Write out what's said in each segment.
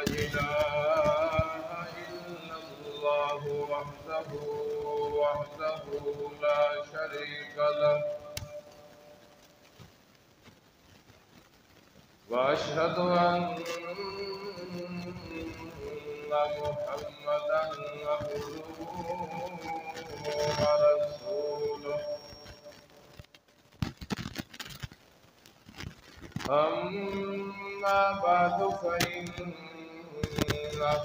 إله إلا الله وحده لا شريك له وأشهد أن محمدا عبده ورسوله أما بعد فإن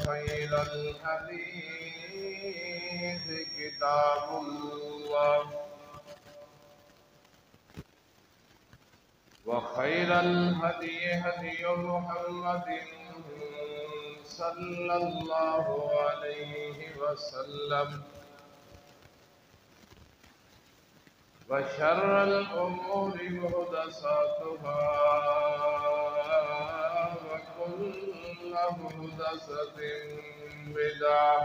خير الحديث كتاب الله وخير الهدي هدي محمد صلى الله عليه وسلم وشر الأمور محدثاتها وكل محدثة بدعة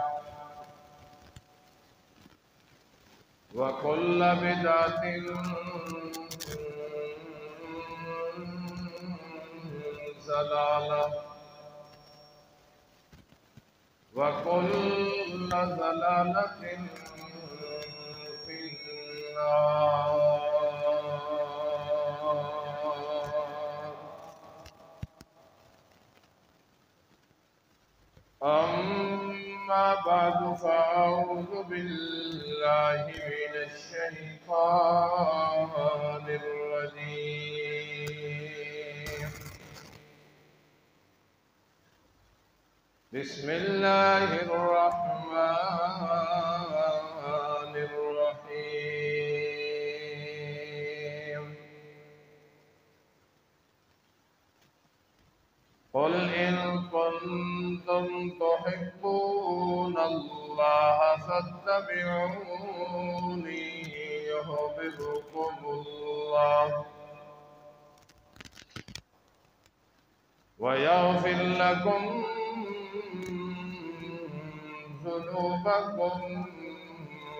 وكل بدعة ضلالة وكل ضلالة في النار. أما بعد فأعوذ بالله من الشيطان الرجيم. بسم الله الرحمن الرحيم. قل إن كنتم تحبون الله فاتبعوني يحببكم الله ويغفر لكم ذنوبكم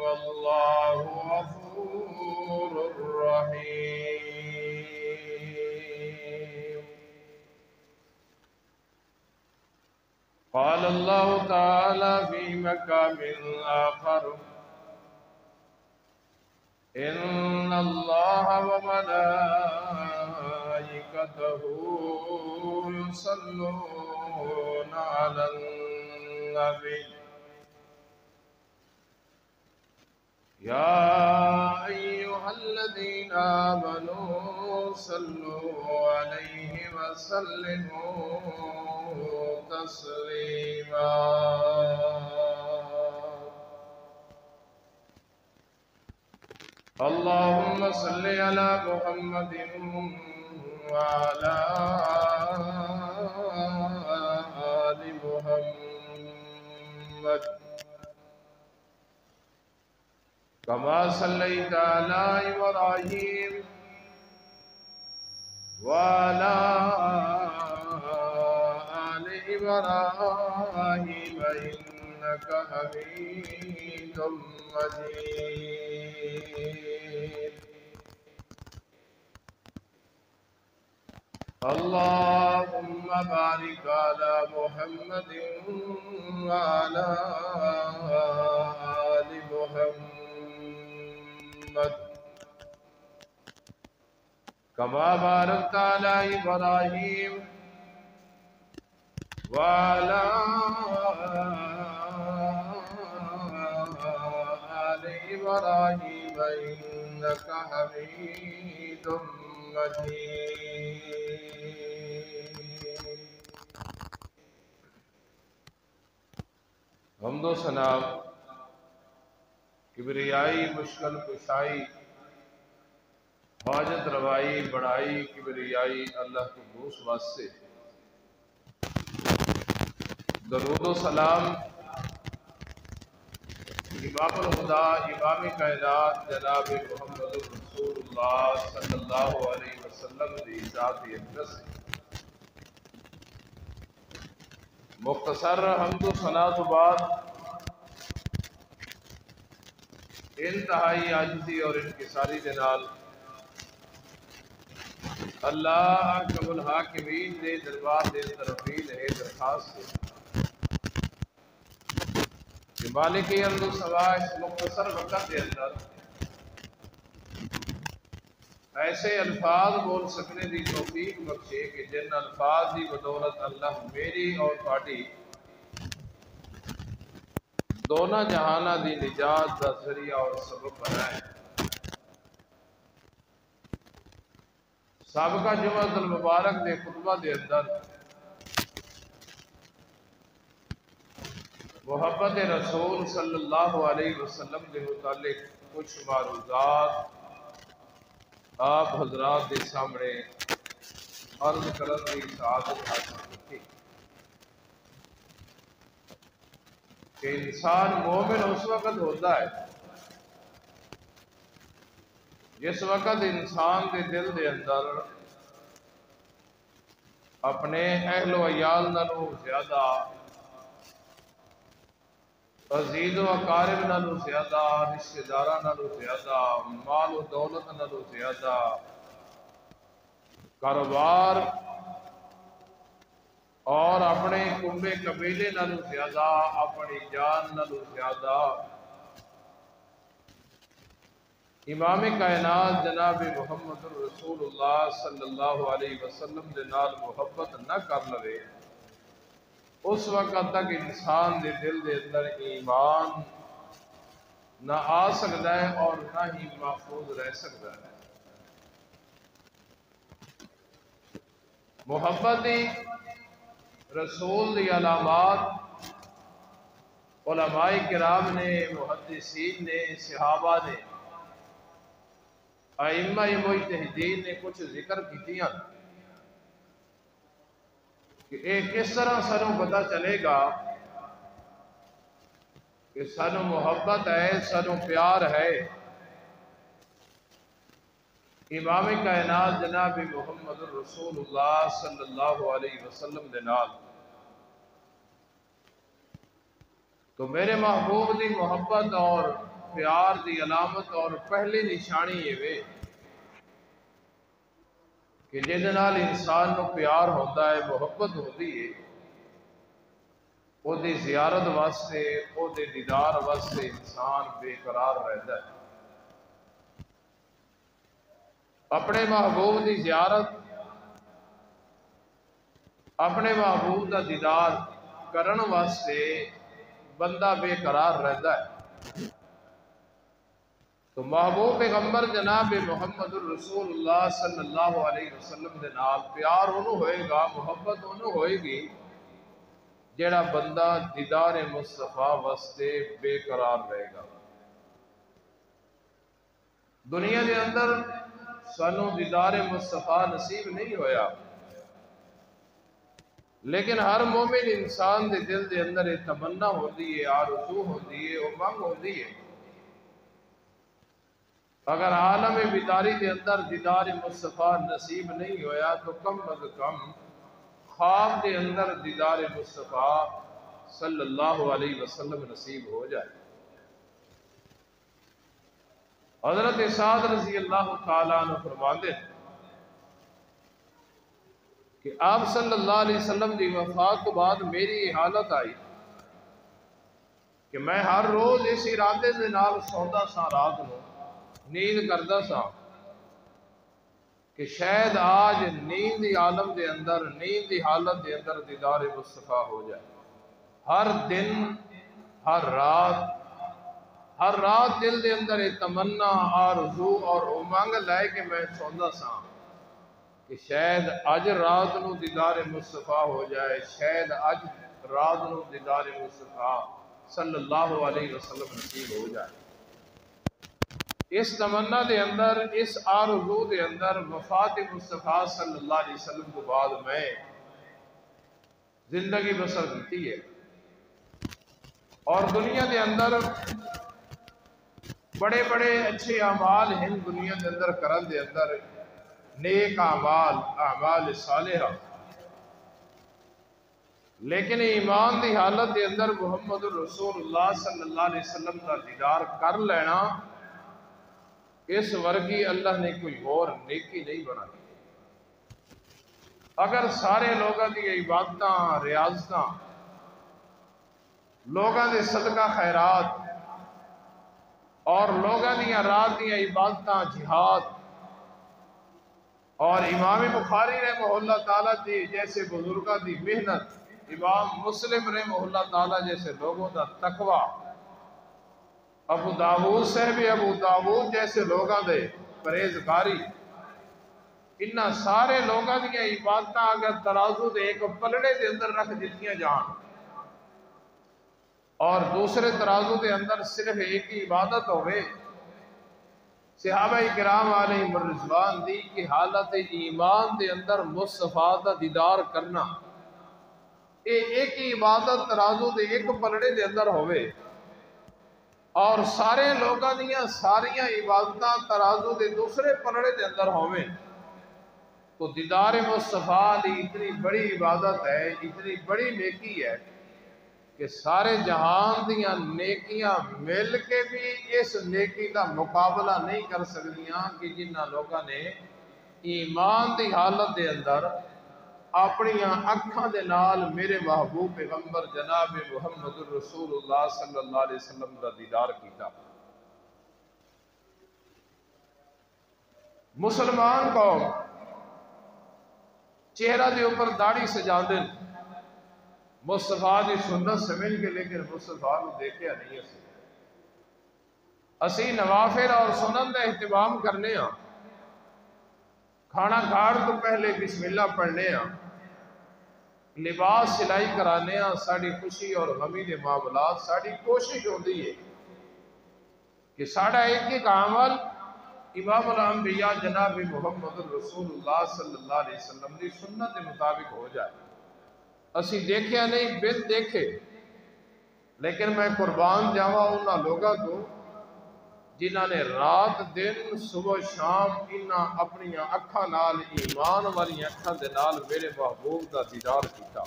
والله غفور رحيم. قال الله تعالى في مقام آخر: إن الله وملائكته يصلون على النبي يا أيها الذين آمنوا صلوا عليه وسلموا تسليما. اللهم صل على محمد وعلى آل محمد كما صليت على إبراهيم وعلى آل إبراهيم إنك حميد مجيد. اللهم بارك على محمد وعلى آل محمد كما باركت على إبراهيم وعلى آل إبراهيم إنك حميد مجيد. حمد و ثنا کبریائی مشکل کشائی حاجت روائی بڑائی کبریائی اللہ کے دوست واسطے درود و سلام امام الخدا امام کائنات جناب محمد رسول اللہ صلی اللہ علیہ وسلم دی ذات اقدس مختصر حمد و ثنا تو بعد انتہائی عاجزی اور انکساری دے نال اللہ اکرم الحاکمین دے دربار دے طرفین ہے درخواست ہے مالکی ارض سوا اس مختصر وقت کے اندر ایسے الفاظ بول سکنے دی توفیق بخشے کہ جن الفاظ دی بدولت اللہ میری اور تہاڈی دونوں جہانہ دی نجات دا ذریعہ اور سبب بنائے۔ سابقہ جمعہ المبارک دے خطبہ دے اندر محبت رسول صلی اللہ علیہ وسلم کے متعلق کچھ معروضات آپ حضرات کے سامنے عرض کرن کی سعادت حاصل کی کہ انسان مومن اس وقت ہوتا ہے جس وقت انسان کے دل دے اندر اپنے اہل و عیال نالوں زیادہ، عزیز و اقارب نالوں زیادہ، رشتہ داراں نالوں زیادہ، مال و دولت نالوں زیادہ، کاروبار اور اپنے کنبے قبیلے نالوں زیادہ، اپنی جان نالوں زیادہ امام کائنات جناب محمد رسول اللہ صلی اللہ علیہ وسلم دے نال محبت نہ کر لے، اس وقت تک انسان دے دل دے اندر ایمان نہ آ سکتا ہے اور نہ ہی محفوظ رہ سکتا ہے۔ محبت دی رسول دی علامات علماء کرام نے، محدثین نے، صحابہ نے، ائمہ مجتہدین نے کچھ ذکر کیتیاں کہ ایک کس طرح سانوں پتہ چلے گا کہ سانوں محبت ہے، سانوں پیار ہے امام کائنات جناب محمد رسول اللہ صلی اللہ علیہ وسلم دے نال۔ تو میرے محبوب دی محبت اور پیار دی علامت اور پہلی نشانی یہ وے کہ جس نال انسان نو پیار ہوتا ہے، محبت ہوتی ہے، وہ دی زیارت واسطے، وہ دے دیدار واسطے انسان بے قرار رہتا ہے۔ اپنے محبوب دی زیارت، اپنے محبوب دا دیدار کرن واسطے بندہ بے قرار رہتا ہے۔ تو محبوب پیغمبر جناب محمد الرسول اللہ صلی اللہ علیہ وسلم دے نال پیار انہوں ہوئے گا، محبت انہوں ہوئے گی جیڑا بندہ دیدار مصطفیٰ واسطے بے قرار رہے گا۔ دنیا کے اندر سانوں دیدار مصطفیٰ نصیب نہیں ہویا، لیکن ہر مومن انسان دے دل دے اندر ایک تمنا ہوتی ہے، آرزو ہوتی ہے، امنگ ہوتی ہے۔ اگر عالم بیداری دے اندر دیدار مصطفیٰ نصیب نہیں ہویا تو کم از کم خواب دے اندر دیدار مصطفیٰ صلی اللہ علیہ وسلم نصیب ہو جائے۔ حضرت سعد رضی اللہ تعالیٰ عنہ فرماتے ہیں کہ آپ صلی اللہ علیہ وسلم دی وفات کے بعد میری حالت آئی کہ میں ہر روز اس ارادے دے نال سوندا سا، رات نو نیند کردا سا کہ شاید آج نیند دی عالم دے اندر، نیند دی حالت دے اندر دیدار مصطفیٰ ہو جائے۔ ہر دن، ہر رات دل دے اندر ایک تمنا، آرزو اور امنگ لائے کہ میں سوندا سا کہ شاید اج رات نو دیدار مصطفیٰ ہو جائے، شاید اج رات نو دیدار مصطفیٰ صلی اللہ علیہ وسلم نصیب ہو جائے۔ اس تمنا دے اندر، اس آرزو دے اندر وفات مصطفیٰ صلی اللہ علیہ وسلم کے بعد میں زندگی بسر کی ہے، اور دنیا دے اندر بڑے بڑے اچھے اعمال ہیں، دنیا دے اندر کرن دے اندر نیک اعمال، اعمال صالحہ، لیکن ایمان دی حالت دے اندر محمد رسول اللہ صلی اللہ علیہ وسلم کا دیدار کر لینا، اس ورگی اللہ نے کوئی اور نیکی نہیں بنائی۔ اگر سارے لوگوں کی عبادتاں، ریاضتاں لوگاں دے صدقہ خیرات اور لوگاں دیاں رات دیاں عبادتاں جہاد اور امام بخاری رحمہ اللہ تعالیٰ دی جیسے بزرگاں دی محنت، امام مسلم رحمہ اللہ تعالیٰ جیسے لوگوں دا تقوی، ابو داؤد صاحب ابو داؤد جیسے لوگاں دے پرہیزگاری، انہاں سارے لوگاں دیاں عبادتاں اگر ترازو دے ایک پلڑے دے اندر رکھ دتیاں جان اور دوسرے ترازو دے اندر صرف ایک ہی عبادت ہوئے، صحابہ کرام علیہم الرضوان دی کی حالت ایمان دے اندر مصطفیٰ دا دیدار کرنا، ایک ہی عبادت ترازو دے ایک پلڑے دے اندر ہوئے اور سارے لوگاں دیاں ساریاں عبادتاں ترازو دے دوسرے پلڑے دے اندر ہوئے، تو دیدار مصطفیٰ لی اتنی بڑی عبادت ہے، اتنی بڑی نیکی ہے کہ سارے جہان دیاں نیکیاں مل کے بھی اس نیکی کا مقابلہ نہیں کر سکتیاں کہ جنہاں لوگاں نے ایمان دی حالت دے اندر اپنی اکھاں دے نال میرے محبوب پیغمبر جناب محمد رسول اللہ صلی اللہ علیہ وسلم دا دیدار کیتا۔ مسلمان قوم چہرہ دے اوپر داڑھی سجا دن مصطفیٰ دی سنت سمجھ کے، لیکن مصطفیٰ کو دیکھیا نہیں اسی نوافل اور سنن دا اہتمام کرنے ہاں، کھانا کھاڑ تو پہلے بسم اللہ پڑھنے ہاں، لباس سلائی کرانے ہاں، ساڑی خوشی اور غمی دے معاملات ساڑی کوشش ہوتی ہے کہ ساڑا ایک ایک عمل امام الانبیاء جناب محمد رسول اللہ صلی اللہ علیہ وسلم دی سنت کے مطابق ہو جائے۔ اسی دیکھیا نہیں بل دیکھے، لیکن میں قربان جاواں انہاں لوگاں تو جنہاں نے رات دن صبح شام انہاں اپنی اکھاں نال ایمان والی اکھاں دے نال میرے محبوب دا دیدار کیتا۔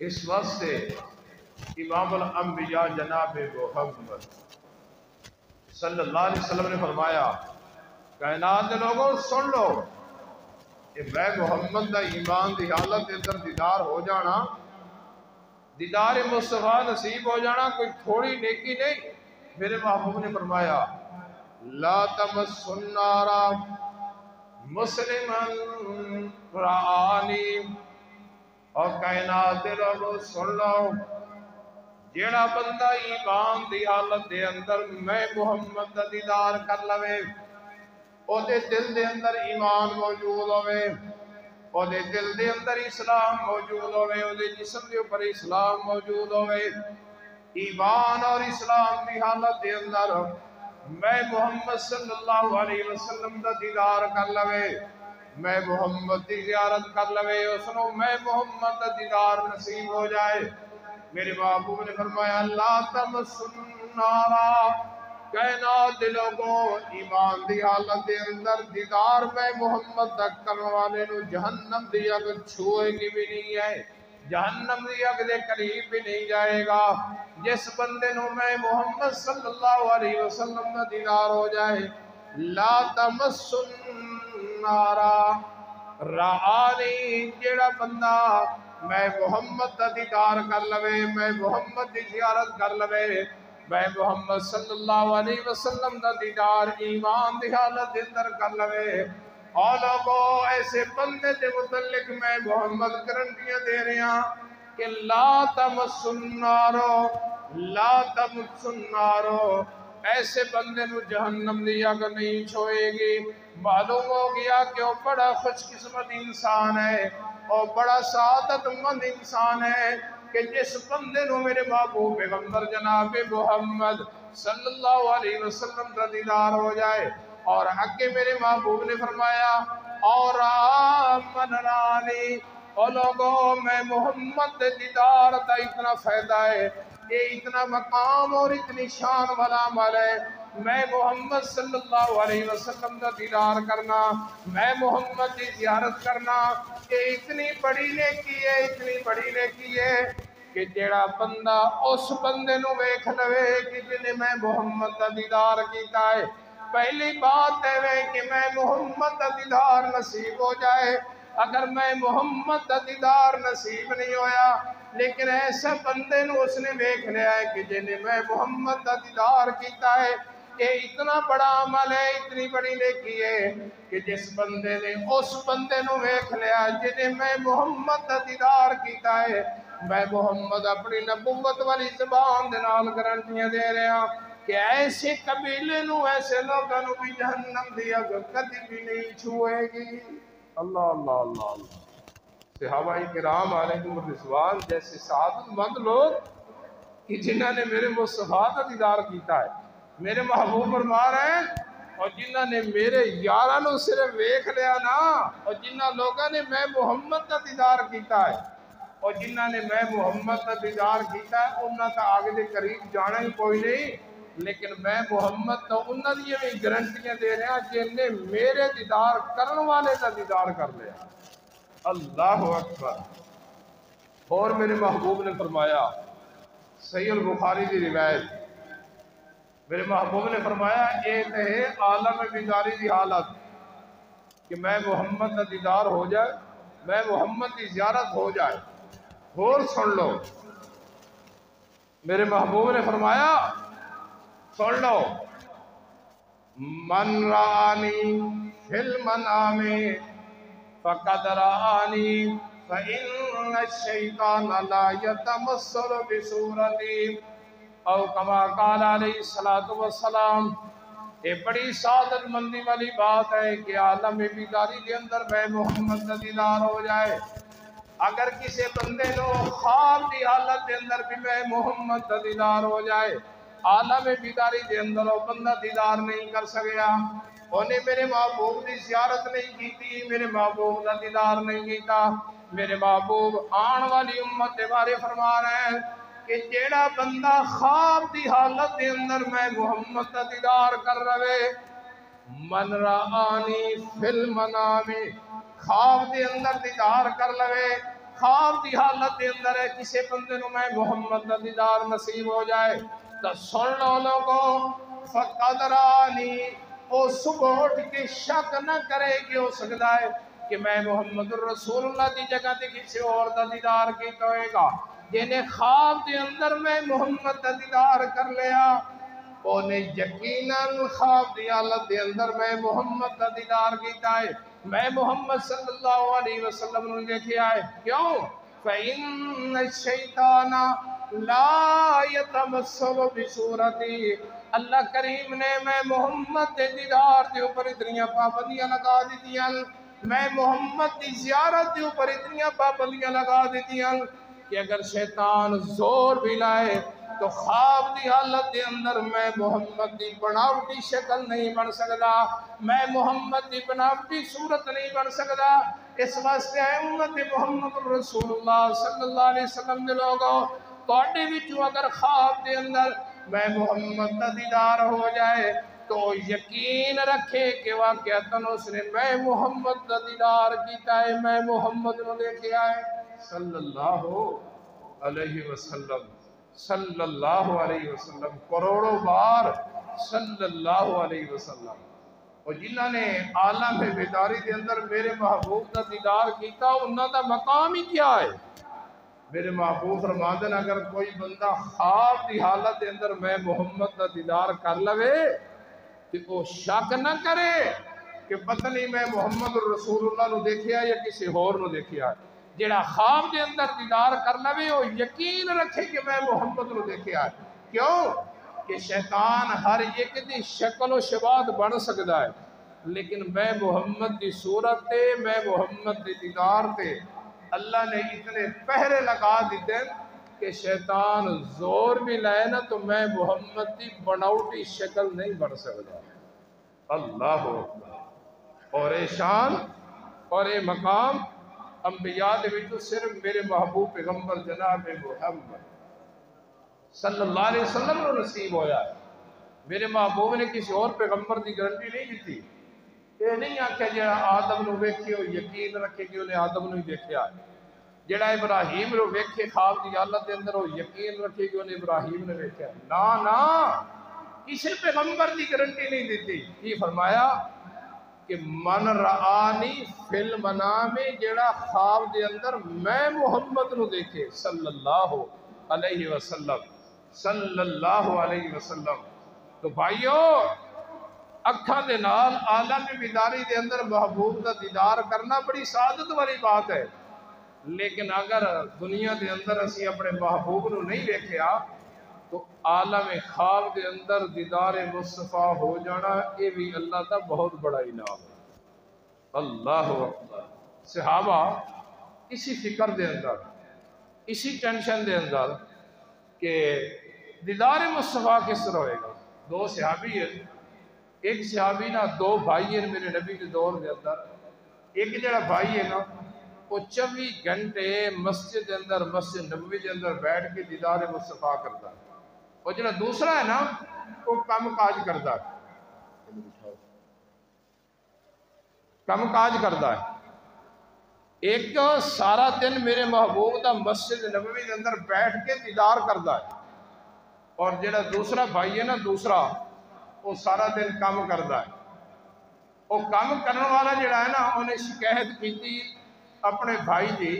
اس واسطے امام الانبیاء جناب محمد صلی اللہ علیہ وسلم نے فرمایا، کائنات دے لوگوں سن لو کہ میں محمد دا ایمان دی حالت دے اندر دیدار ہو جانا، دیدار مصطفیٰ نصیب ہو جانا کوئی تھوڑی نیکی نہیں۔ میرے محبوب نے فرمایا، لا تمس النار مسلما رآنی، اور کائنات دے لوگوں سن لو جیڑا بندہ ایمان دی حالت دے اندر میں محمد دا دیدار کر لوے، او دے دل دے اندر ایمان موجود ہوئے، او دے دل دے اندر اسلام موجود ہوئے، او دے جسم دے اوپر اسلام موجود ہوئے، ایمان اور اسلام دی حالت دے اندر میں محمد صلی اللہ علیہ وسلم دا دیدار کر لوے، میں محمد دی زیارت کر لوے، اسنو میں محمد دا دیدار نصیب ہو جائے۔ میرے محبوب نے فرمایا، لا تمسن النار، کائنات دے لوگوں ایمان دی حالت دے اندر دیدار میں محمد تک کرنے والے نو جہنم دی اگ چھوئے گی بھی نہیں ہے، جہنم دی اگ دے قریب بھی نہیں جائے گا۔ جس بندے نو میں محمد صلی اللہ علیہ وسلم کا دیدار ہو جائے، لا تمسن النار رآنی، جیڑا بندہ میں محمد دا دیدار کر لوے، میں محمد دی زیارت کر لوے، میں محمد صلی اللہ علیہ وسلم دا دیدار ایمان دی حالت اندر کر لوے، اور لوگوں ایسے بندے دے متعلق میں محمد کرنٹیاں دے رہے ہیں کہ لا تمسن النار، لا تمسن النار، ایسے بندے نو جہنم دی اگ نہیں چھوئے گی۔ معلوم ہو گیا کہ وہ بڑا خوش قسمت انسان ہے اور بڑا سعادت مند انسان ہے کہ جس بندے نو میرے محبوب پیغمبر جناب محمد صلی اللہ علیہ وسلم کا دیدار ہو جائے۔ اور آگے میرے محبوب نے فرمایا، اور من رانی، اور لوگوں میں محمد دیدار دا اتنا فائدہ ہے، یہ اتنا مقام اور اتنی شان والا عمل ہے، میں محمد صلی اللہ علیہ وسلم کا دیدار کرنا، میں محمد کی زیارت کرنا، یہ اتنی بڑی نیکی ہے، اتنی بڑی نیکی ہے کہ جیڑا بندہ اس بندے نو ویکھ لوے کہ جنہیں میں محمد کا دیدار کیتا ہے، پہلی بات ہے کہ میں محمد کا دیدار نصیب ہو جائے، اگر میں محمد دا دیدار نصیب نہیں ہویا، لیکن ایسا بندے نو اس نے ویکھ لیا ہے کہ جنہیں میں محمد دا دیدار کیتا ہے، یہ اتنا بڑا عمل ہے، اتنی بڑی نیکی ہے کہ جس بندے نے اس بندے نو ویکھ لیا جنہیں میں محمد دا دیدار کیتا ہے، میں محمد اپنی نبوت والی زبان دے نال گارنٹیاں دے رہا کہ ایسے قبیلے نو، ایسے لوگوں نو بھی جہنم دی اگ کبھی بھی نہیں چھوئے گی۔ اللہ اللہ اللہ اللہ۔ صحابہ کرام علیہم الرضوان جیسے سعادت مند لوگ کہ جنہوں نے میرے مصطفیٰ کا دیدار کیتا ہے، میرے محبوب فرما رہے ہیں، اور جنہوں نے میرے یاراں نو صرف ویکھ لیا نا، اور جنہوں لوگوں نے میں محمد کا دیدار کیتا ہے، اور جنہوں نے میں محمد کا دیدار کیتا ہے، انہاں تا آگے دے قریب جانا ہی کوئی نہیں، لیکن میں محمد تو انہاں دی بھی گارنٹیاں دے رہا جن نے میرے دیدار کرن والے کا دیدار کر لیا۔ اللہ اکبر۔ اور میرے محبوب نے فرمایا، صحیح البخاری کی روایت، میرے محبوب نے فرمایا ایک ہے عالم بیداری کی حالت کہ میں محمد کا دیدار ہو جائے، میں محمد کی زیارت ہو جائے۔ اور سن لو، میرے محبوب نے فرمایا سن لو، من رانی فی المنام فقد رآنی فإن الشیطان لا یتمثل بصورتی، او کما قال علیہ السلام۔ یہ بڑی سعادت مندی والی بات ہے کہ عالم بیداری کے اندر میں محمد کا دیدار ہو جائے۔ اگر کسی بندے نو خواب دی حالت کے اندر بھی میں محمد کا دیدار ہو جائے، عالم بیداری کے اندر وہ بندہ دیدار نہیں کر سکیا، انہیں میرے محبوب کی زیارت نہیں کی، میرے محبوب کا دیدار نہیں کیتا۔ میرے محبوب آن والی امت کے بارے فرما رہے ہیں کہ جیڑا بندہ خواب دی حالت کے اندر میں محمد کا دیدار کر رہے، من رآنی فی المنام، خواب دے اندر دیدار کر لوے، خواب دی حالت دے اندر ہے کسی بندے نو میں محمد کا دیدار نصیب ہو جائے، تو سن لو لوگوں، فقد رآنی، او صبح اٹھ کے شک نہ کرے کہ ہو سکتا ہے کہ میں محمد رسول اللہ دی جگہ تے کسی اور دا دیدار کیتا ہوئے گا۔ جنہیں خواب دے اندر میں محمد دا دیدار کر لیا، انہیں یقیناً خواب دی حالت دے اندر میں محمد دا دیدار کیتا ہے، میں محمد صلی اللہ علیہ وسلم نے دیکھا ہے۔ کیوں؟ فَإِنَّ الشَّيْطَانَ لَا يَتَمَثَّلُ بِصُورَتِي، اللہ کریم نے میں محمد دے دیدار دے اوپر اتنیاں پابندیاں لگا دیتیاں، میں محمد دی زیارت دے اوپر اتنیاں پابندیاں لگا دیتیاں کہ اگر شیطان زور بھی لائے تو خواب دی حالت دے اندر میں محمد دی بناوٹی شکل نہیں بن سکتا، میں محمد دی بناوٹی صورت نہیں بن سکتا۔ اس واسطے ہے امت محمد رسول اللہ صلی اللہ علیہ وسلم دے لوگوں، تواڈے وچوں اگر خواب دے اندر میں محمد دا دیدار ہو جائے تو یقین رکھے کہ واقعتاً اس نے میں محمد دا دیدار کیتا ہے، میں محمد نو دیکھا ہے صلی اللہ علیہ وسلم، صلی اللہ علیہ وسلم، کروڑوں بار صلی اللہ علیہ وسلم۔ اور جنہوں نے عالم بیداری کے اندر میرے محبوب کا دیدار کیتا، انہوں دا مقام ہی کیا ہے؟ میرے محبوب فرماندن اگر کوئی بندہ خواب دی حالت کے اندر میں محمد کا دیدار کر لوے کہ وہ شک نہ کرے کہ پتہ نہیں میں محمد رسول اللہ نو دیکھیا یا کسی اور نو دیکھیا ہے۔ جیڑا خواب دے اندر دیدار کر لوے وہ یقین رکھے کہ میں محمد نو دیکھیا ہے۔ کیوں؟ کہ شیطان ہر ایک دی شکل و شباہت بن سکتا ہے، لیکن میں محمد دی صورت تے، میں محمد دی دیدار تے اللہ نے اتنے پہرے لگا دیتے کہ شیطان زور بھی لائے نا تو میں محمد دی بناوٹی شکل نہیں بن سکتا۔ اللہ اکبر۔ اور اے شان اور اے مقام انبیاء دے وچوں صرف میرے محبوب پیغمبر جناب محمد صلی اللہ علیہ وسلم کو نصیب ہویا ہے۔ میرے محبوب نے کسی اور پیغمبر دی گارنٹی نہیں دیتی، یہ نہیں آکھیا جڑا آدم نو ویکھے ہو یقین رکھے کہ انہیں آدم نو ہی دیکھیا ہے، جڑا ابراہیم نو ویکھے خواب دی حالت دے اندر وہ یقین رکھے کہ انہیں ابراہیم نے ویکھیا ہے۔ نا کسی پیغمبر دی گارنٹی نہیں دیتی۔ کی فرمایا؟ کہ من رآنی فی المنام جڑا خواب دے اندر میں محمد نو دیکھے صلی اللہ علیہ وسلم، صلی اللہ علیہ وسلم۔ تو بھائیو اکھاں دے نال عالم بیداری دے اندر محبوب دا دیدار کرنا بڑی سعادت والی بات ہے، لیکن اگر دنیا دے اندر اسی اپنے محبوب نو نہیں دیکھیا تو عالم خواب دے اندر دیدار مصطفیٰ ہو جانا یہ بھی اللہ کا بہت بڑا انعام ہے۔ اللہ اکبر۔ صحابہ اسی فکر دے اندر، اسی ٹینشن دے اندر کہ دیدار مصطفیٰ کس طرح ہوئے گا۔ دو صحابی ہیں، ایک صحابی نا دو بھائی ہیں میرے نبی کے دور دے اندر۔ ایک جڑا بھائی ہے نا وہ 24 گھنٹے مسجد دے اندر، مسجد نبوی دے اندر بیٹھ کے دیدار مصطفیٰ کرتا ہے، اور جڑا دوسرا ہے نا وہ کم کاج کرتا ہے، کم کاج کرتا ہے۔ ایک سارا دن میرے محبوب دا مسجد نبوی دے اندر بیٹھ کے دیدار کرتا ہے، اور جڑا دوسرا بھائی ہے نا دوسرا وہ سارا دن کام کرتا ہے۔ وہ کام کرنے والا جڑا ہے نا انہیں شکایت کی تھی اپنے بھائی دی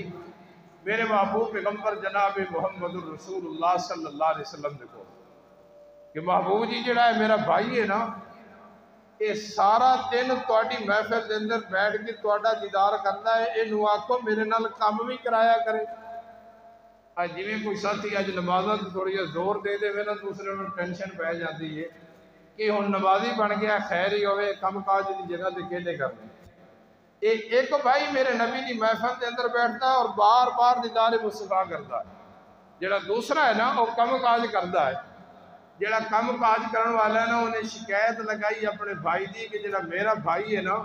میرے محبوب پیغمبر جناب محمد رسول اللہ صلی اللہ علیہ وسلم دیکھو کہ محبوب جی جڑا ہے میرا بھائی ہے نا یہ سارا دن تواڈی محفل دے اندر بیٹھ کے تواڈا دیدار کرتا ہے، اینو آکھو میرے نال کام بھی کرایا کرے۔ آج جویں کوئی ساتھی اج نمازاں تے تھوڑی زور دے دے نا دوسرے نوں ٹینشن پہ جاتی ہے کہ ہن نمازی بن گیا خیر ہی ہوئے، کم کاج دی جگہ تے کہنے کرنے۔ ایک بھائی میرے نبی دی محفل دے اندر بیٹھتا ہے اور بار بار دیدار مصطفیٰ کرتا ہے، جڑا دوسرا ہے نا وہ کم کاج کرتا ہے۔ جڑا کم کاج کرن والا ہے نا انہیں شکایت لگائی اپنے بھائی دی کہ جڑا میرا بھائی ہے نا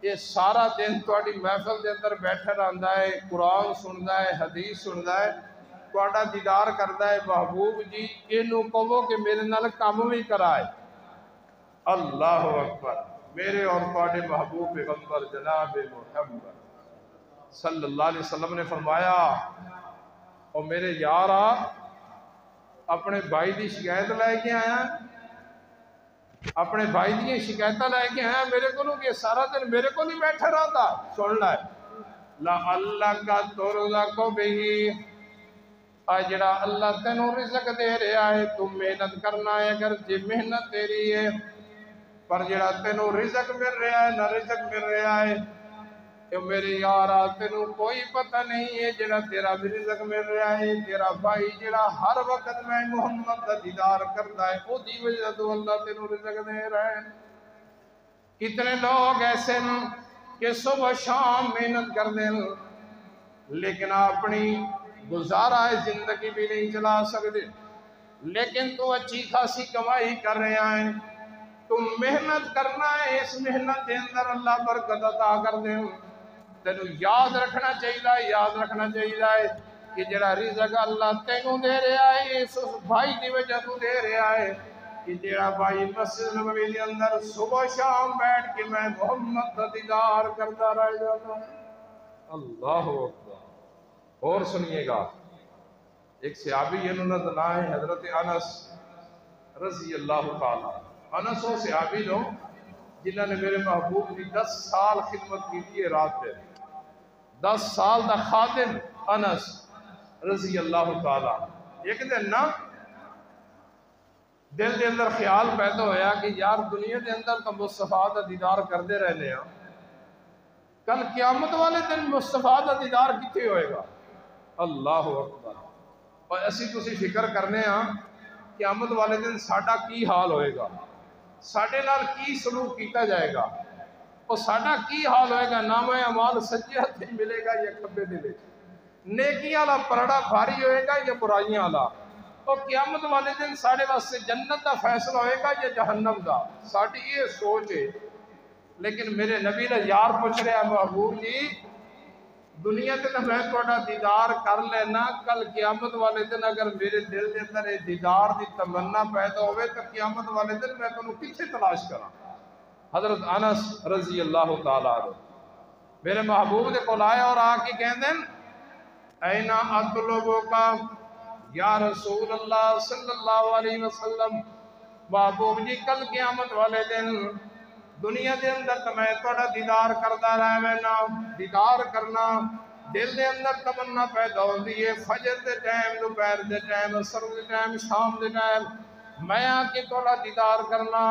یہ سارا دن تواڈی محفل دے اندر بیٹھا رہندا ہے، قرآن سندا ہے، حدیث سندا ہے، تواڈا دیدار کردا ہے، محبوب جی اینو کہو کہ میرے نال کام بھی کرائے۔ اللہ اکبر۔ میرے اور تواڈے محبوب پیغمبر جناب محمد صلی اللہ علیہ وسلم نے فرمایا اور میرے یارا اپنے بھائی دی شکایت لے کے آیا، اپنے بھائی دی شکایت لے کے آیا میرے کو کہ سارا دن میرے کو نہیں بیٹھا رہا تھا۔ سن لائے لَعَلَّكَ تُرْزَقُ بِهِ، آج جڑا اللہ تینوں رزق دے رہا ہے تم محنت کرنا ہے، اگر جی محنت تیری ہے، پر جڑا تینوں رزق مل رہا ہے نہ رزق مل رہا ہے کہ میرے یارا تینوں کوئی پتہ نہیں ہے جڑا تیرا بھی رزق مل رہا ہے۔ تیرا بھائی جڑا ہر وقت میں محمد کا دیدار کرتا ہے وہ دی وجہ تو اللہ تینوں رزق دے رہا ہے۔ کتنے لوگ ایسے ہیں کہ صبح شام محنت کر دیں لیکن اپنی گزارا زندگی بھی نہیں چلا سکتے، لیکن تو اچھی خاصی کمائی کر رہے ہیں، تم محنت کرنا ہے، اس محنت کے اندر اللہ برکت عطا کر دیں۔ تینوں یاد رکھنا چاہیے، یاد رکھنا چاہیے کہ جڑا رزق اللہ تینوں دے رہا ہے اس بھائی دی وجہ تو دے رہا ہے کہ جڑا بھائی مسجد نبوی کے اندر صبح شام بیٹھ کے میں محمد کا دیدار کرتا رہ جاتا ہے۔ اللہ اکبر۔ اور سنیے گا ایک صحابی ہے انہوں نے نام ہے حضرت انس رضی اللہ تعالیٰ۔ انس وہ صحابی لو جنہوں نے میرے محبوب کی 10 سال خدمت کی تھی رات پہ، 10 سال دا خادم انس رضی اللہ تعالیٰ۔ ایک دن نا دل دے اندر خیال پیدا ہویا کہ یار دنیا دے اندر تو مصطفیٰ دا دیدار کردے رہنے ہیں، کل قیامت والے دن مصطفیٰ دا دیدار کتے ہوئے گا۔ اللہ اکبر۔ اور اسی تسی فکر کرنے ہاں قیامت والے دن ساڈا کی حال ہوئے گا، ساڈے نال کی سلوک کیتا جائے گا، اور ساڈا کی حال ہوئے گا۔ نام اعمال سجے ہاتھ ملے گا یا کھبے دے، نیکی والا پرڑا بھاری ہوئے گا یا برائیاں والا، اور قیامت والے دن ساڈے واسطے جنت دا فیصلہ ہوئے گا یا جہنم دا۔ ساڈی یہ سوچ ہے، لیکن میرے نبی نے یار پوچھ رہا محبوب جی دنیا تے تو میں تھوڑا دیدار کر لینا، کل قیامت والے دن اگر میرے دل دے اندر دیدار دی تمنا پیدا ہوئے تو قیامت والے دن میں تمہیں کتھے تلاش کراں۔ حضرت انس رضی اللہ تعالیٰ عنہ میرے محبوب دے کول آئے اور آ کے کہندے اینا اطلبوکا یا رسول اللہ صلی اللہ علیہ وسلم، محبوب جی کل قیامت والے دن دنیا دے اندر تو میں تھوڑا دیدار کرتا رہا میں دیدار کرنا دل دے اندر تمنا پیدا ہوتی ہے فجر دے ٹائم دوپہر دے ٹائم عصر دے ٹائم شام دے ٹائم میں آ کے تھوڑا دیدار کرنا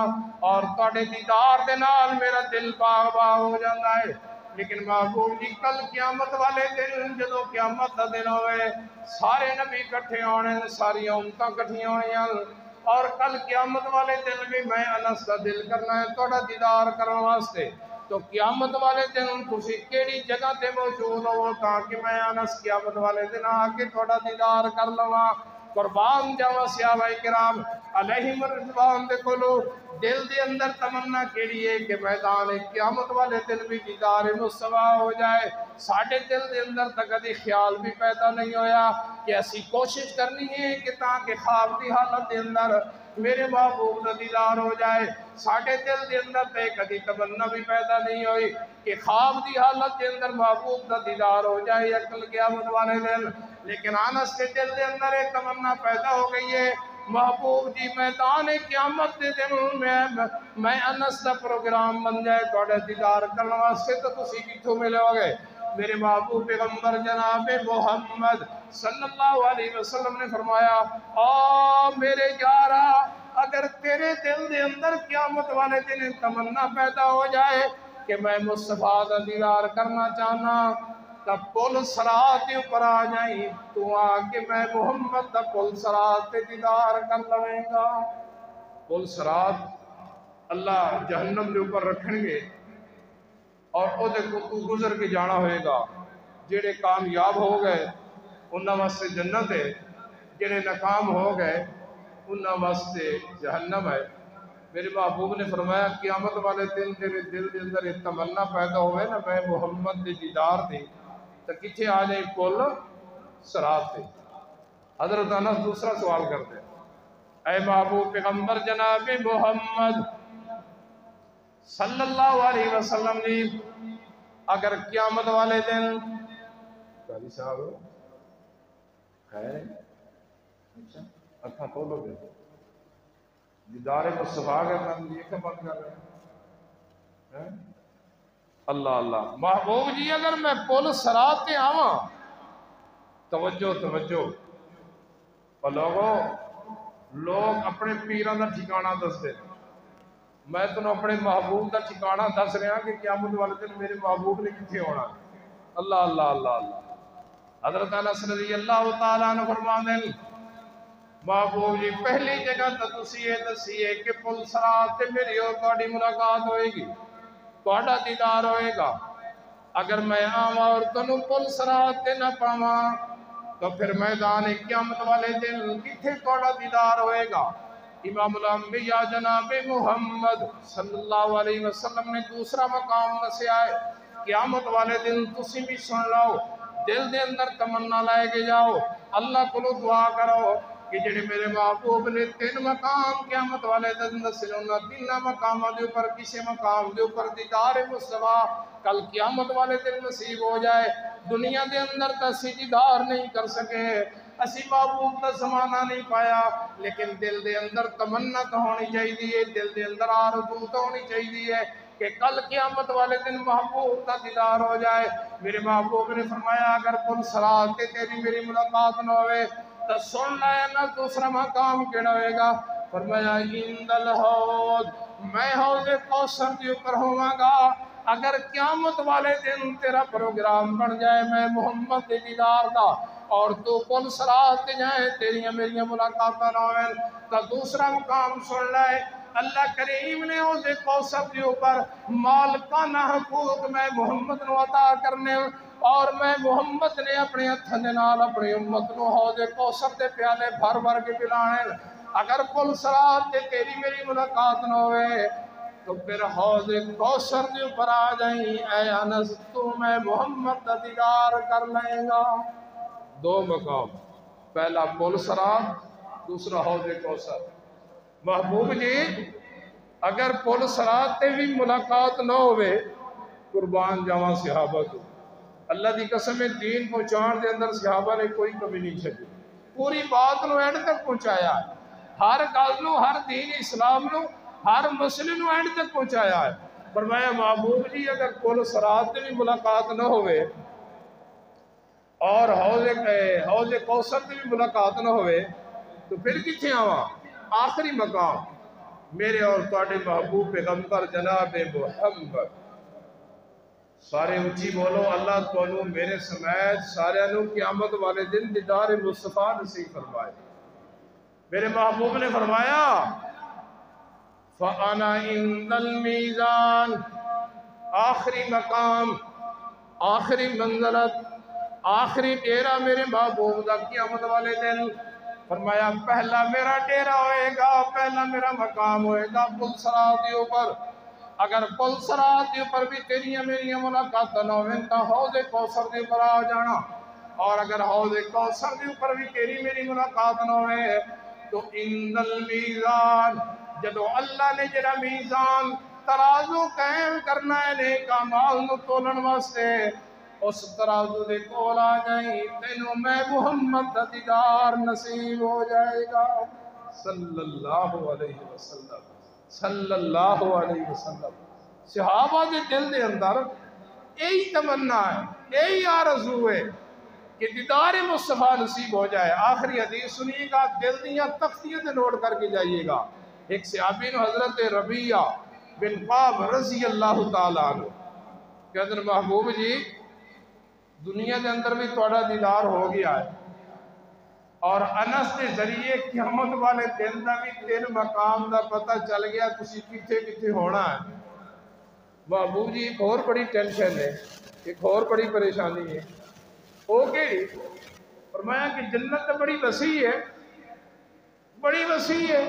اور تھوڑے دیدار دے نال میرا دل باغ باغ ہو جاتا ہے لیکن محبوب جی کل قیامت والے دن جدو قیامت دا دن ہوئے سارے نبی کٹھے ہونے ساری امتاں کٹھیاں ہوئیں اور کل قیامت والے دن بھی میں انس کا دل کرنا ہے تھوڑا دیدار کرنے واسطے تو قیامت والے دن تسی کیڑی جگہ تے موجود ہو تاکہ میں انس قیامت والے دن آ کے تھوڑا دیدار کر لواں قربان جاواں صحابہ کرام علیہم الرضوان دے کولو دل دے اندر تمنا کیڑی ہے کہ میدان قیامت والے دن بھی دیدار مصطفیٰ ہو جائے ساڑھے دل دے اندر تک کدی خیال بھی پیدا نہیں ہویا کہ اسی کوشش کرنی ہے کہ تاکہ خواب دی حالت دے اندر میرے محبوب دا دیدار ہو جائے ساڑھے دل دے اندر تے کدی تمنا بھی پیدا نہیں ہوئی کہ خواب دی حالت دے اندر محبوب دا دیدار ہو جائے یا کل قیامت والے دن لیکن انس کے دل دے اندر ایک تمنا پیدا ہو گئی ہے محبوب جی میدان قیامت دے دن میں انس دا پروگرام بن جائے توڑے دیدار کرنے واسطے تو تسی کتھوں ملے ہو گئے میرے محبوب پیغمبر جناب محمد صلی اللہ علیہ وسلم نے فرمایا او میرے یارا اگر تیرے دل دے اندر قیامت والے دن تمنا پیدا ہو جائے کہ میں مصطفیٰ دا دیدار کرنا چاہنا تب پل صراط اوپر آ جائیں تو آکے میں محمد دا پل صراط دیدار کر لویں گا پل صراط اللہ جہنم دے اوپر رکھیں گے اور او دے کو تو گزر کے جانا ہوئے گا جڑے کامیاب ہو گئے انہاں واسطے جنت ہے جڑے ناکام ہو گئے انہاں واسطے جہنم ہے میرے محبوب نے فرمایا قیامت والے دن تیرے دل دے اندر ایک تمنا پیدا ہوئے نا میں محمد دے دیدار دے تو کتھے آ جائے پل صراط دے حضرت انس دوسرا سوال کرتے ہیں اے محبوب پیغمبر جناب محمد صلی اللہ علیہ وسلم نے اگر قیامت والے دن قاضی صاحب خیر اچھا اکھا کھولو گے دیدار مصطفیٰ کے نام یہ کیا بات کر رہے ہیں اللہ اللہ محبوب جی اگر میں پل صراط تے آواں توجہ توجہ اور لوگ اپنے پیران دا ٹھکانہ دس دے میں تنہوں اپنے محبوب دا ٹھکانہ دس رہا کہ قیامت والے دن میرے محبوب نے کتھے ہونا اللہ اللہ اللہ اللہ حضرت انس رضی اللہ تعالیٰ نے فرمانے محبوب جی پہلی جگہ تسی دسیے کہ پل صراط تے میری اور تہاڈی ملاقات ہوئے گی تہاڈا دیدار ہوئے گا اگر میں آواں اور تنوں پل صراط تے نہ پاواں تو پھر میدان قیامت والے دن کتھے تہاڈا دیدار ہوئے گا امام الانبیاء جناب محمد صلی اللہ علیہ وسلم نے دوسرا مقام دسیا ہے قیامت والے دن تسی بھی سن لو دل دے اندر تمنا لائے کے جاؤ اللہ کو دعا کرو کہ جڑے میرے محبوب نے 3 مقام قیامت والے دن دسے انہاں 3 مقاماں دے اوپر کسی مقام دے اوپر دیدار مصطفیٰ کل قیامت والے دن نصیب ہو جائے دنیا دے اندر تسی دیدار نہیں کر سکے اسی محبوب کا زمانہ نہیں پایا لیکن دل دے اندر تمنا تو ہونی چاہیے دل دے اندر آرزو تو ہونی چاہیے کہ کل قیامت والے دن محبوب کا دیدار ہو جائے میرے محبوب نے فرمایا اگر پل صراط تے تیری میری ملاقات نہ ہوئے تو سن لائے نا دوسرا مقام کیڑا ہوئے گا فرمایا عند الحوض میں حوض کوثر کے اوپر ہوں گا اگر قیامت والے دن تیرا پروگرام بن جائے میں محمد کے دیدار کا اور تو پل صراط تے جائے تیریاں میریاں ملاقاتاں نہ ہوئے تو دوسرا مقام سن لائے اللہ کریم نے حوض کوثر کے اوپر مالکانہ حقوق میں محمد نو عطا کرنے اور میں محمد نے اپنے ہتھاں دے نال اپنی امت نو حوض کوثر دے پیالے بھر بھر کے پلانے اگر پل صراط تے تیری میری ملاقات نہ ہوئے تو پھر حوض کوثر دے اوپر آ جائیں اے انس تو میں محمد دا دیدار کر لیں گا 2 مقام پہلا پل صراط دوسرا حوض کوثر محبوب جی اگر پل صراط تے بھی ملاقات نہ ہوئے قربان جاواں صحابہ تو اللہ دی قسم دین پہنچان دے اندر صحابہ نے کوئی کمی نہیں چھڈی پوری بات نو اینڈ تک پہنچایا ہر گل نو ہر دین اسلام نو ہر مسئلے نو اینڈ تک پہنچایا ہے فرمایا محبوب جی اگر پل صراط سے بھی ملاقات نہ ہوئے اور حوض کوثر سے بھی ملاقات نہ ہوئے تو پھر کتنے آواں؟ آخری مقام میرے اور تواڈے محبوب پیغمبر جناب محمد. سارے اچھی بولو اللہ تانوں میرے سمیت سارے نوں قیامت والے دن دیدار مصطفیٰ نصیب فرمائے. میرے محبوب نے فرمایا فَأَنَا عِنْدَ الْمِيزَانِ، آخری مقام، آخری منزلت، آخری ڈیرہ میرے محبوب دا قیامت والے دن. فرمایا پہلا میرا ڈیرہ ہوئے گا، پہلا میرا مقام ہوئے گا پل صراط کے اوپر. اگر پل صراط کے اوپر بھی تیریاں میریاں ملاقات نہ ہوئیں تو حوض کوثر کے اوپر آ جانا، اور اگر حوض کوثر کے اوپر بھی تیری میری ملاقات نہ ہوئے تو عند المیزان، جدو اللہ نے جڑا میزان ترازو قائم کرنا ہے نیک اعمال نو تولن واسطے، اس ترازو دے کول آ جائیں تینوں میں محمد دا دیدار نصیب ہو جائے گا صلی اللہ علیہ وسلم، صلی اللہ علیہ وسلم. صحابہ دے دل دے اندر یہی تمنا ہے، یہی آرزو ہے کہ دیدار مصطفیٰ نصیب ہو جائے. آخری حدیث سنیے گا، دل دیاں تختیاں تے نوٹ کر کے جائیے گا. ایک صحابی نے حضرت ربیعہ بن قعب رضی اللہ تعالیٰ عنہ کہتے ہیں محبوب جی دنیا کے اندر بھی تھوڑا دیدار ہو گیا ہے، اور انس کے ذریعے قیامت والے دن دا بھی تین مقام دا پتہ چل گیا تسی کتھے کتھے ہونا ہے. محبوب جی ایک اور بڑی ٹینشن ہے، ایک اور بڑی پریشانی ہے. وہ کیڑی؟ فرمایا کہ جنت بڑی وسیع ہے، بڑی وسیع ہے.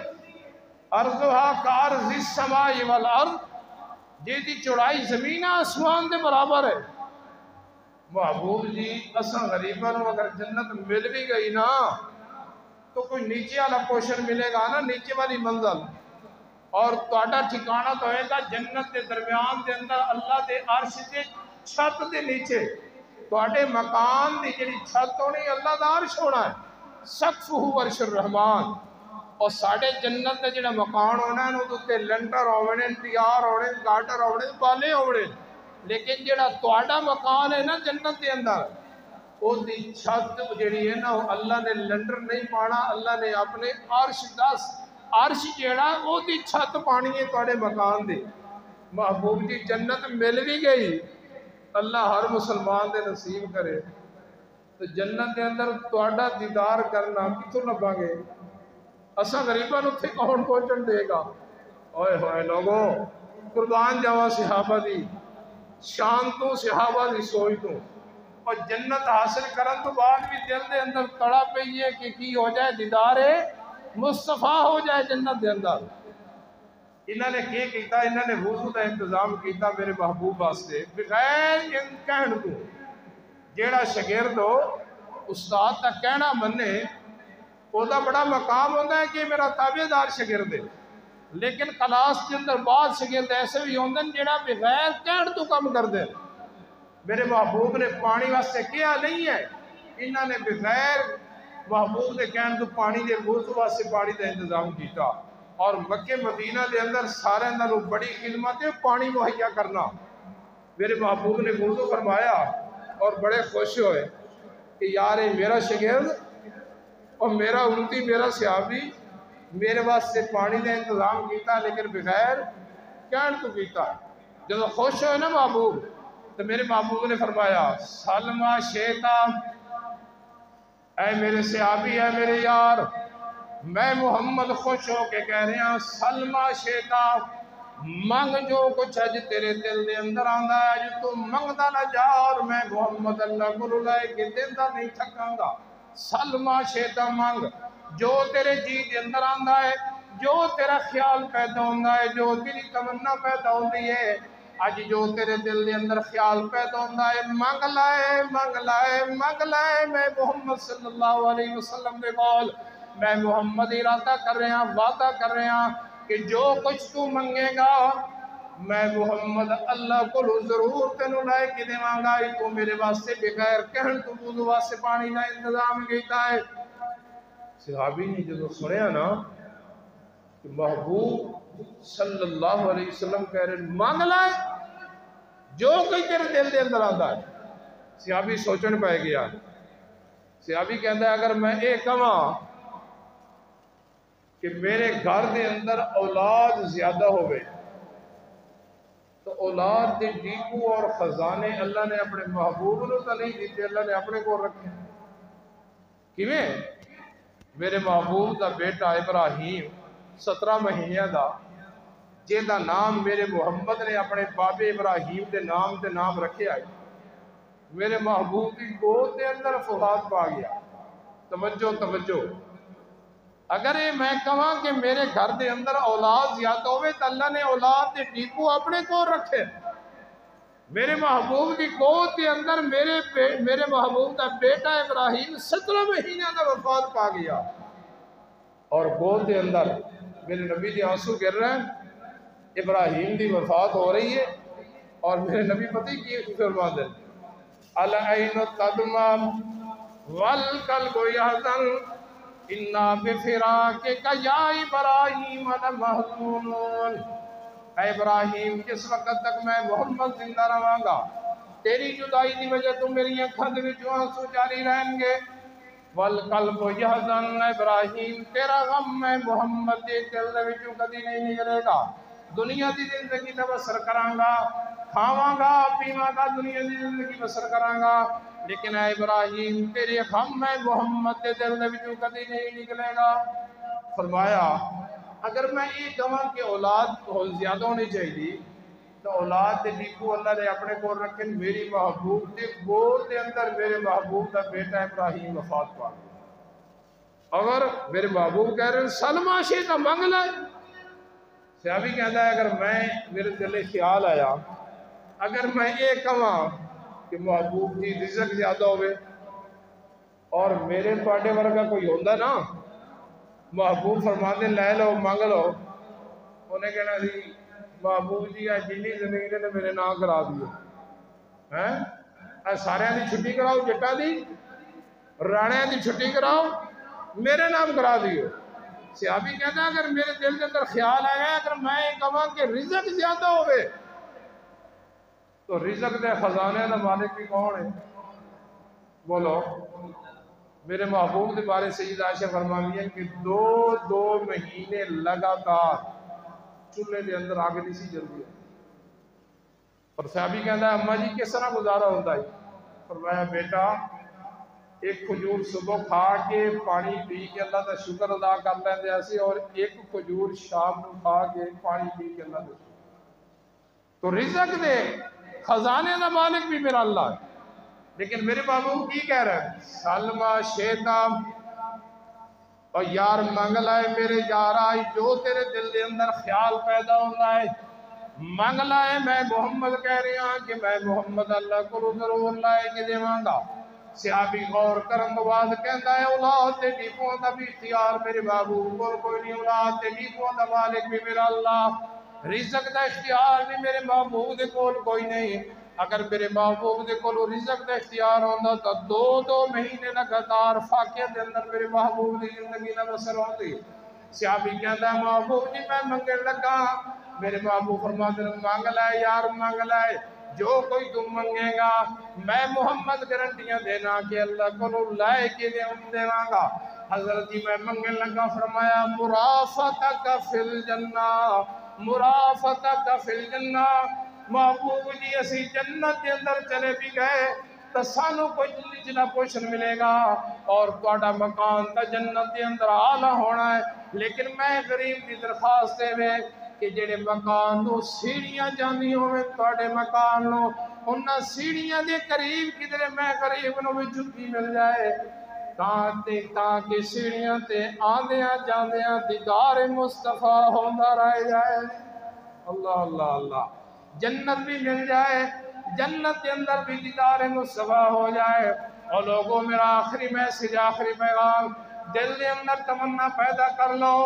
ارضها کارض السماء والارض، جی دی چوڑائی زمین آسمان دے برابر ہے. محبوب جی اساں غریباں نوں اگر جنت مل بھی گئی نا تو کوئی نیچے والا پوشن ملے گا نا، نیچے والی منزل، اور تہاڈا ٹھکانہ تو ہوئے گا جنت دے درمیان دے اندر اللہ دے عرش دے چھت دے نیچے. تہاڈے مکان دی جڑی چھت ہونی اللہ دا عرش ہونا ہے، سقفہ عرش الرحمان. اور ساڑھے جنت دے جڑا مکان ہونا ہے نو تے لنٹر ہونے، تیار ہونے، گاٹر ہونے، بالے ہونے، لیکن جڑا تہاڈا مکان ہے نا جنت دے اندر او دی چھت جڑی ہے نا اللہ نے لنٹر نہیں پانا، اللہ نے اپنے عرش جڑا او دی چھت پانی ہے تہاڈے مکان دی. محبوب دی جنت مل بھی گئی، اللہ ہر مسلمان دے نصیب کرے. تو جنت دے اندر تہاڈا دیدار کرنا کتھوں لبھاں گے؟ اساں غریباں نوں تے کون پہنچن دے گا؟ اوئے ہوئے لوگوں قربان جاواں صحابہ دی شان تو، صحابہ دی سوچ تو. اور جنت حاصل کرن تو بعد بھی دل دے اندر تڑا پئی ہے کہ کی ہو جائے دیدار مصطفیٰ ہو جائے جنت دے اندر. انہوں نے کیا کیتا؟ انہوں نے وضو کا انتظام کیتا میرے محبوب واسطے بغیر کہن تو. جیڑا شاگرد ہو استاد کا کہنا منے وہ دا بڑا مقام ہوتا ہے کہ میرا تابع دار شاگرد ہے، لیکن کلاس کے اندر بعض شاگرد ایسے بھی ہوندے ہیں جڑا بغیر کہن تو کم کر دے. میرے محبوب نے پانی واسطے کیا نہیں ہے، انہوں نے بغیر محبوب نے کہن تو پانی دے وضو واسطے پانی دا انتظام کیتا. اور مکہ مدینہ دے اندر سارے نالوں بڑی خدمت ہے پانی مہیا کرنا. میرے محبوب نے وضو فرمایا اور بڑے خوش ہوئے کہ یار میرا شاگرد اور میرا امتی میرا صحابی میرے واسطے پانی کا انتظام کیتا لیکن بغیر کہن تو کیتا. جب خوش ہوئے نا محبوب تو میرے محبوب نے فرمایا سلمہ شیطا، اے میرے صحابی، اے میرے یار، میں محمد خوش ہو کے کہہ رہے ہیں سلمہ شیطا، منگ جو کچھ اج تیرے دل دے اندر آندا ہے، اج تو منگدا نہ جا، اور میں محمد اللہ کو لائے کے دیندا نہیں تھکاں گا. سلمہ شیطا، منگ جو تیرے جی دے اندر آندا ہے، جو تیرا خیال پیدا ہوندا ہے، جو تیری تمنا پیدا ہوندی ہے، اج جو تیرے دل دے اندر خیال پیدا ہوندا ہے منگ لائے منگ لائے منگ لائے. میں محمد صلی اللہ علیہ وسلم دے کول میں محمد ارادہ کر رہے ہیں، وعدہ کر رہے ہیں کہ جو کچھ تو منگے گا میں محمد اللہ کو ضرور تینوں لائے کے دیواں گا. تو میرے واسطے بغیر کہن تو وضو واسطے پانی کا انتظام کیتا ہے. صحابی نے جدو سنیا نا کہ محبوب صلی اللہ علیہ وسلم کہہ رہے مانگ لائے جو کوئی تیرے دل دے اندر آتا ہے۔ صحابی سوچن پہ گیا، صحابی کہتا ہے اگر میں یہ کہاں کہ میرے گھر دے اندر اولاد زیادہ ہوئے تو اولاد دے ڈیپو اور خزانے اللہ نے اپنے محبوب نے تو نہیں دیتے، اللہ نے اپنے کو رکھے۔ کیویں؟ میرے محبوب دا بیٹا ابراہیم 17 مہینے دا جہدا نام میرے محمد نے اپنے بابے ابراہیم دے نام رکھے آئے، میرے محبوب کی گود دے اندر وفات پا گیا۔ توجہ اگر یہ میں کہاں کہ میرے گھر دے اندر اولاد زیادہ ہوئے تو اللہ نے اولاد دے ڈیپو اپنے کو رکھے۔ میرے محبوب کی گود کے اندر میرے محبوب کا بیٹا ابراہیم 17 مہینے کا وفات پا گیا، اور گود کے اندر میرے نبی کے آنسو گر رہے ہیں، ابراہیم کی وفات ہو رہی ہے، اور میرے نبی پتہ کی فرما دیں العین تدمع والقلب یحزن انا بفراقک یا ابراہیم لمحزونون۔ اے ابراہیم جس وقت تک میں محمد زندہ رہاں گا تیری جدائی دی وجہ تو میری اکھاں دے وچوں آنسو جاری رہیں گے۔ والقلب یحزن، ابراہیم تیرا غم میں محمد دے دل دے وچوں کدی نہیں نکلے گا۔ دنیا دی زندگی دا بسر کراں گا، کھاواں گا پیواں گا، دنیا دی زندگی بسر کراں گا، لیکن اے ابراہیم تیرے غم میں محمد دے دل دے وچوں کدی نہیں نکلے گا۔ فرمایا اگر میں یہ کہاں کہ اولاد زیادہ ہونی چاہیے تو اولاد دے ڈیپو اللہ نے اپنے کو رکھے، میری محبوب دے گود دے اندر میرے محبوب دا بیٹا ابراہیم وفات پا گیا۔ اگر میرے محبوب کہہ رہے ہیں سلمہ شیطہ مانگ لائے، صحابی کہتا ہے اگر میں میرے دل خیال آیا اگر میں یہ کہاں کہ محبوب کی رزق زیادہ ہوئے اور میرے پاڑے ورگا کوئی ہوندہ نا، محبوب فرماتے لے لو مانگ لو، انہیں کہنا سی محبوب جی جنی زمین نے میرے نام کرا دیو، سارے دی چھٹی کراؤ، جٹا دی رانے دی چھٹی کراؤ، میرے نام کرا دیو۔ صحابی کہتا ہے اگر میرے دل کے اندر خیال آیا اگر میں کہاں کہ رزق زیادہ ہوئے تو رزق دے خزانے دا مالک بھی کون ہے؟ بولو۔ میرے محبوب کے بارے سید عائشہ فرماتی ہیں کہ دو مہینے لگاتار چولہے دے اندر آگ نہیں سی جلدی، اور صحابی کہتا ہے اماں جی کس طرح گزارا ہوتا ہے؟ فرمایا بیٹا ایک کھجور صبح کھا کے پانی پی کے اللہ کا شکر ادا کر لیندے اسی، اور ایک کھجور شام کو کھا کے پانی پی کے اللہ کا شکر۔ تو رزق دے خزانے دا مالک بھی میرا اللہ ہے، لیکن میرے محبوب کی کہہ رہے ہیں سلمہ شیطہ اور یار مانگ لائے میرے یار آئی جو تیرے دل دے اندر خیال پیدا ہوتا ہے مانگ لائے، میں محمد کہہ رہی ہوں کہ میں محمد اللہ کو ضرور لائے کے دیواں گا۔ صحابی غور کرن تو بعد کہتا ہے اولاد تے ڈیپوں دا بھی اختیار میرے محبوب کو کوئی نہیں، اولاد تے ڈیپوں دا مالک بھی میرا اللہ، رزق دا اختیار بھی میرے محبوب دے کول کوئی نہیں۔ اگر میرے محبوب دے کولو رزق دا اختیار ہوندہ تو دو مہینے لگاتار فاقے دے اندر میرے محبوب دی زندگی نہ بسر ہوتی۔ صحابی کہتا ہے محبوب جی میں منگن لگا، میرے محبوب فرماتے ہیں مانگ لائے یار مانگ لائے، جو کوئی تم منگے گا میں محمد گارنٹیاں دینا کہ اللہ کو لائے کے دے گا۔ حضرت جی میں منگن لگا، فرمایا مرافقک فی الجنہ، مرافقک فی الجنہ، محبوب جی اسی جنت کے اندر چلے بھی گئے تو سانو کوئی جنا پوشن ملے گا اور توڑا مکان تا جنت کے اندر آلہ ہونا ہے، لیکن میں غریب کی درخواست دے میں کہ جڑے مکان نو سیڑھیاں جاندی ہوئے توڑے مکان نو انہاں سیڑھیاں دے قریب کدھرے میں قریب نو بھی جھکی مل جائے تاکہ سیڑھیاں تے آندیاں جاندیاں دیدار مصطفیٰ ہوندہ رہ جائے۔ اللہ اللہ اللہ، جنت بھی مل جائے، جنت کے اندر بھی دیدار مصطفیٰ ہو جائے۔ اور لوگوں میرا آخری میسج آخری پیغام دل کے اندر تمنا پیدا کر لو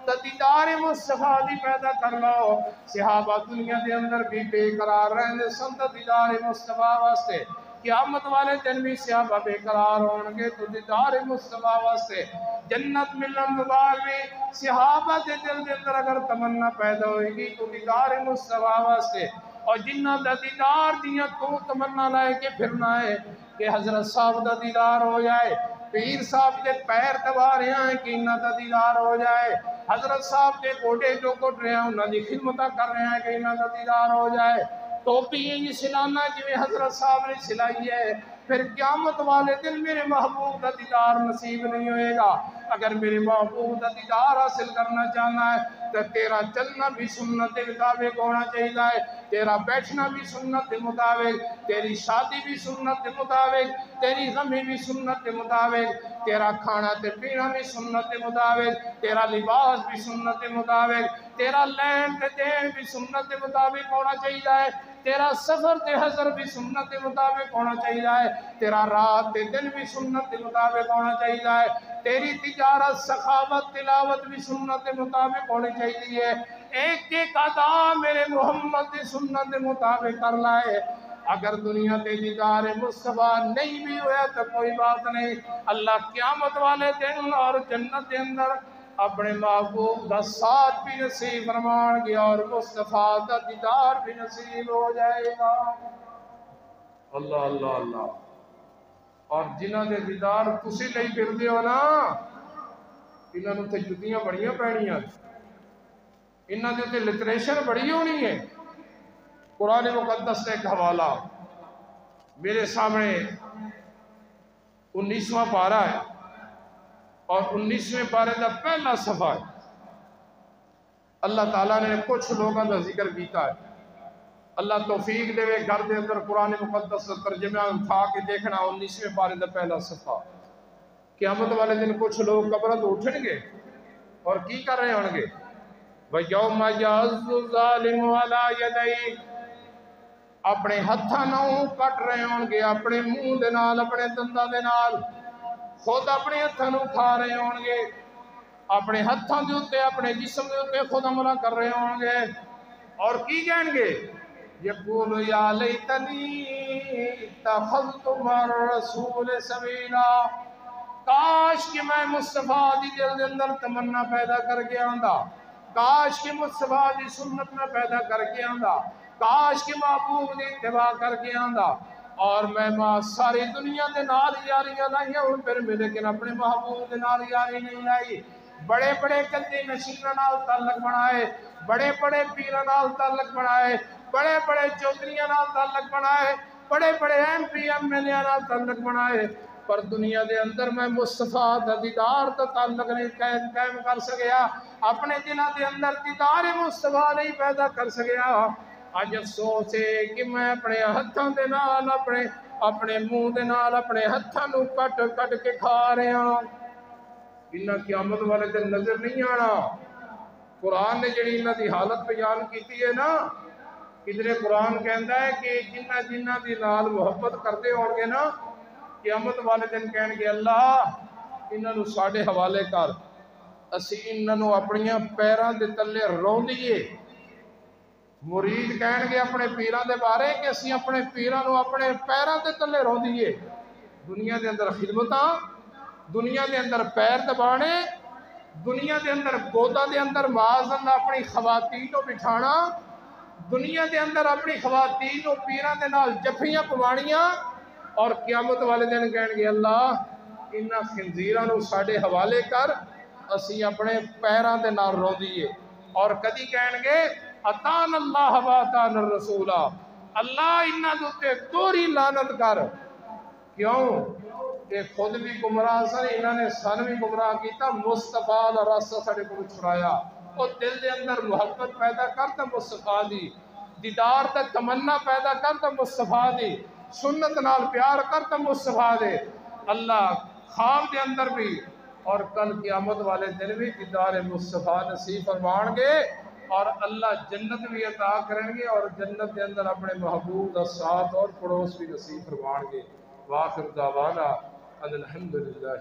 تو دیدار مصطفیٰ دی پیدا کر لو۔ صحابہ دنیا کے اندر بھی بے قرار رہنے سنت دیدار مصطفیٰ واسطے قیامت والے دن بھی صحابہ بے قرار ہونگے تو دیدار مصطفیٰ واسطے جنت ملن بعد بھی صحابہ دے دل دے اندر اگر تمنا پیدا ہوئے گی تو دیدار مصطفیٰ واسطے اور جنہ دا دیدار دیاں تو تمنا لائے کے پھرنا ہے کہ حضرت صاحب دا دیدار ہو جائے، پیر صاحب دے پیر دبا رہے ہیں کہ انہ دا دیدار ہو جائے، حضرت صاحب دے گوڑے جو گوڑ رہے ہیں انہ دی خدمتہ کر رہے ہیں کہ انہ دا دیدار ہو جائے، ٹوپی یہ سلانا جو حضرت صاحب نے سلائی ہے، پھر قیامت والے دن میرے محبوب دا دیدار نصیب نہیں ہوئے گا۔ اگر میرے محبوب دا دیدار حاصل کرنا چاہنا ہے تو تیرا چلنا بھی سنت مطابق ہونا چاہیے، تیرا بیٹھنا بھی سنت مطابق، تیری شادی بھی سنت مطابق، تیری غمی بھی سنت مطابق، تیرا کھانا تے پینا بھی سنت مطابق، تیرا لباس بھی سنت مطابق، تیرا لین تے دین بھی سنت مطابق ہونا چاہیے، تیرا سفر تے حضر بھی سنت مطابق ہونا چاہیے، تیرا رات تے دن بھی سنت مطابق ہونا چاہیے، تیری تجارت سخاوت تلاوت بھی سنت مطابق ہونی چاہیے، ایک ایک ادا میرے محمد دی سنت مطابق کر لائے۔ اگر دنیا تے دیدار مصطفیٰ نہیں بھی ہویا تو کوئی بات نہیں، اللہ قیامت والے دن اور جنت دے اندر اپنے محبوب دا ساتھ بھی نصیب فرمان گیا اور مصطفیٰ دا دیدار بھی نصیب ہو جائے گا۔ اللہ اللہ اللہ۔ اور جنہ دے دیدار تسی لئی پھردے ہو نا، انہاں نوں تے جُتیاں بڑیاں پینیاں، انہاں دے تے لٹریشن بڑی ہونی ہے۔ قرآن مقدس سے ایک حوالہ میرے سامنے 19واں پارہ ہے اور 19ویں پارے کا پہلا صفحہ ہے۔ اللہ تعالیٰ نے کچھ لوگوں کا ذکر کیتا ہے، اللہ توفیق دے گھر دے اندر قرآن مقدس ترجمہ اٹھا کے دیکھنا 19ویں پارے کا پہلا صفحہ۔ قیامت والے دن کچھ لوگ قبروں تو اٹھیں گے اور کی کر رہے ہوں گے؟ وَيَوْمَ يَعَضُّ الظَّالِمُ عَلَىٰ يَدَيْهِ، اپنے ہتھاں نوں کٹ رہے ہوں گے، اپنے منہ دے نال اپنے دنداں دے نال، خود اپنے ہتھاں نوں کھا رہے ہوں گے، اپنے ہتھاں دے اوتے اپنے جسم دے اوتے خود عملہ کر رہے ہوں گے اور کی کہیں گے؟ یقول یا لیتنی اتخذت مع الرسول سبیلا، کاش کہ میں مصطفیٰ دی دل دے اندر تمنا پیدا کر کے آندا، کاش کہ مصطفیٰ دی سنت میں پیدا کر کے آندا، کاش کہ محبوب دی اتباع کر کے آندا، اور میں ساری دنیا دے نال یاریاں لائیاں ہوں پھر میں، لیکن اپنے محبوب دے نال یاری نہیں لائی۔ بڑے بڑے کلے نشیناں نال تعلق بنائے، بڑے بڑے پیراں نال تعلق بنائے، بڑے بڑے چودھریاں نال تعلق بنائے، بڑے بڑے M P M L A نال تعلق بنائے، پر دنیا دے اندر میں مصطفیٰ دا دیدار دا تعلق نہیں قائم کر سکیا، اپنے دلوں دے اندر دیدار مصطفیٰ نہیں پیدا کر سکیا۔ آج افسوس ہے کہ میں اپنے ہتھاں دے نال اپنے منہ دے نال اپنے ہتھاں نوں کٹ کٹ کے کھا رہے ہاں۔ انہاں قیامت والے دن نظر نہیں آنا۔ قرآن نے جڑی انہاں دی حالت بیان کیتی ہے نا، ادھر قرآن کہندا ہے کہ جنہ جنہ دی نال محبت کرتے ہون گے نا، قیامت والے دن کہن گے اللہ انہاں نوں ساڈے حوالے کر، اسی انہاں نوں اپنیاں پیراں دے تلے رون دیے۔ مرید کہن گے اپنے پیراں دے بارے کہ اسی اپنے پیراں نوں اپنے پیراں دے تلے رون دیے۔ دنیا دے اندر خدمتاں، دنیا دے اندر پیر دبانے، دنیا دے اندر گوداں دے اندر معاذ اللہ اپنی خواتین کو بٹھانا، دنیا دے اندر اپنی خواتین کو پیراں دے نال جفیاں پوانیاں، اور قیامت والے دن کہن گے اللہ انہاں خنزیراں نوں ساڈے حوالے کر، اسی اپنے پیراں دے نال رو دیے۔ اور کدی کہن گے اطاعنا اللہ و اطاعنا الرسول، اللہ انہاں دے اوتے دوہری لعنت کر۔ کیوں؟ کہ خود بھی گمراہ سن، انہاں نے سن بھی گمراہ کیتا، مصطفیٰ دا راستہ ساڈے کول چھڑایا۔ اور دل دے اندر محبت پیدا کر تے مصطفیٰ دی، دیدار تے تمنا پیدا کر تے مصطفیٰ دی، سنت نال پیار کر تے مصطفیٰ دے۔ اللہ خواب دے اندر بھی اور کل قیامت والے دن بھی دیدار مصطفیٰ نصیب فرمان گے، اور اللہ جنت بھی عطا کریں گے، اور جنت دے اندر اپنے محبوب دا ساتھ اور پڑوس بھی نصیب فرمان گے۔ وآخر دعوانا ان الحمدللہ۔